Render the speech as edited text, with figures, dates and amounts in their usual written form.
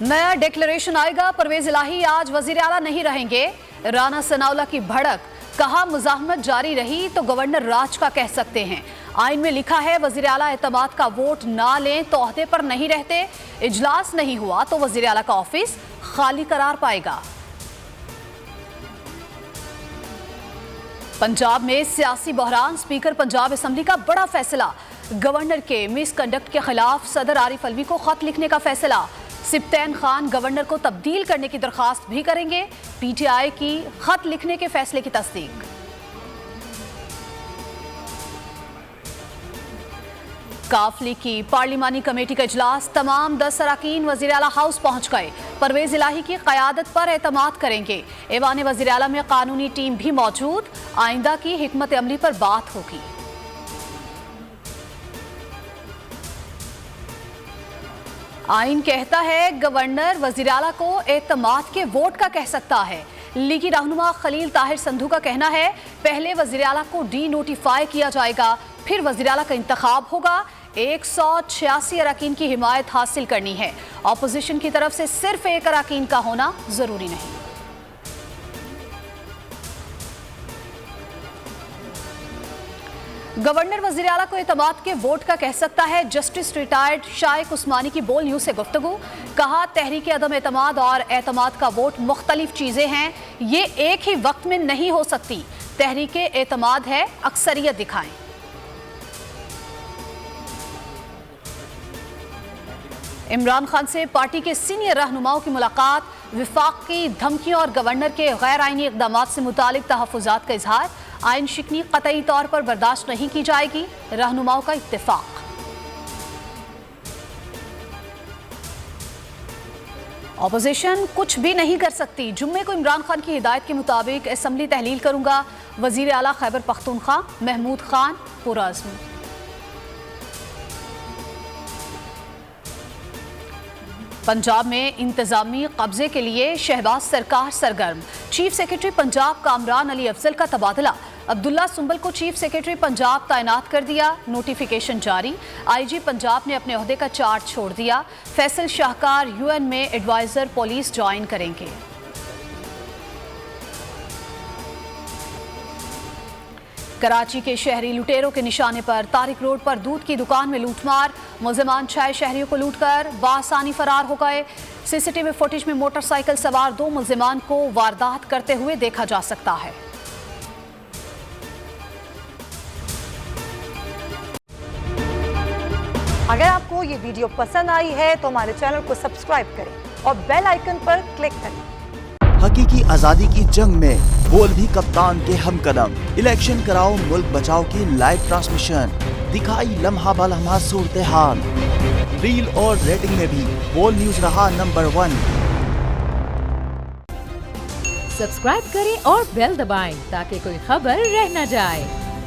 नया डिक्लेरेशन आएगा, परवेज इलाही आज वजीर आला नहीं रहेंगे। राना सनाउल्लाह की भड़क, कहा मुजाहमत जारी रही तो गवर्नर राज का कह सकते हैं। आइन में लिखा है वजीर आला एतमाद का वोट ना लें तो ओहदे पर नहीं रहते। इजलास नहीं हुआ तो वजीर आला का ऑफिस खाली करार पाएगा। पंजाब में सियासी बहरान, स्पीकर पंजाब असेंबली का बड़ा फैसला। गवर्नर के मिसकंडक्ट के खिलाफ सदर आरिफ अलवी को खत लिखने का फैसला। सिप्तैन खान गवर्नर को तब्दील करने की दरखास्त भी करेंगे। पीटीआई की खत लिखने के फैसले की तस्दीक। काफली की पार्लिमानी कमेटी का इजलास, तमाम 10 अरकान वजीर आला हाउस पहुंच गए। परवेज इलाही की क़यादत पर एतमाद करेंगे। ऐवान वजीर आला में कानूनी टीम भी मौजूद। आइंदा की हिकमत अमली पर बात होगी। आइन कहता है गवर्नर वजीर आला को एतमाद के वोट का कह सकता है। लीगी रहनुमा खलील ताहिर संधू का कहना है पहले वजीर आला को डी नोटिफाई किया जाएगा, फिर वजीर आला का इंतखाब होगा। 186 अरकान की हिमायत हासिल करनी है। ऑपोजिशन की तरफ से सिर्फ एक अरकान का होना जरूरी नहीं। गवर्नर वजीर आला को एतमाद के वोट का कह सकता है। जस्टिस रिटायर्ड शाइक उस्मानी की बोल न्यूज से गुफ्तगू, कहा तहरीक अदम एतमाद और एतमाद का वोट मुख्तलिफ चीजें हैं, ये एक ही वक्त में नहीं हो सकती। तहरीक एतमाद है, अक्सरियत दिखाएं। इमरान खान से पार्टी के सीनियर रहनुमाओं की मुलाकात, विफाक की धमकियों और गवर्नर के गैर आईनी इक़दामात से मुतालिक तहफ़्फ़ुज़ात का इजहार। आइन शिकनी क़तई तौर पर बर्दाश्त नहीं की जाएगी, रहनुमाओं का इत्तेफाक। ऑपोजिशन कुछ भी नहीं कर सकती। जुम्मे को इमरान खान की हिदायत के मुताबिक असेंबली तहलील करूंगा, वजीर आला खैबर पख्तूनख्वा महमूद खान पुरअज़्म। पंजाब में इंतजामी कब्जे के लिए शहबाज सरकार सरगर्म। चीफ सेक्रेटरी पंजाब कामरान अली अफजल का तबादला, अब्दुल्ला सुंबल को चीफ सेक्रेटरी पंजाब तैनात कर दिया। नोटिफिकेशन जारी। आईजी पंजाब ने अपने ओहदे का चार्ज छोड़ दिया। फैसल शाहकार यूएन में एडवाइजर पुलिस ज्वाइन करेंगे। कराची के शहरी लुटेरों के निशाने पर तारिक रोड पर दूध की दुकान में लूटमार। मुलजिमान 6 शहरियों को लूटकर बासानी फरार हो गए। सीसीटीवी फुटेज में मोटरसाइकिल सवार 2 मुलजिमान को वारदात करते हुए देखा जा सकता है। अगर आपको ये वीडियो पसंद आई है तो हमारे चैनल को सब्सक्राइब करें और बेल आइकन पर क्लिक करें। हकीकी आजादी की जंग में बोल भी कप्तान के हमकदम। इलेक्शन कराओ मुल्क बचाओ की लाइव ट्रांसमिशन, दिखाई लम्हा बलम्हा सूरत हाल। रील और रेटिंग में भी बोल न्यूज रहा नंबर 1। सब्सक्राइब करें और बेल दबाएं ताकि कोई खबर रह न जाए।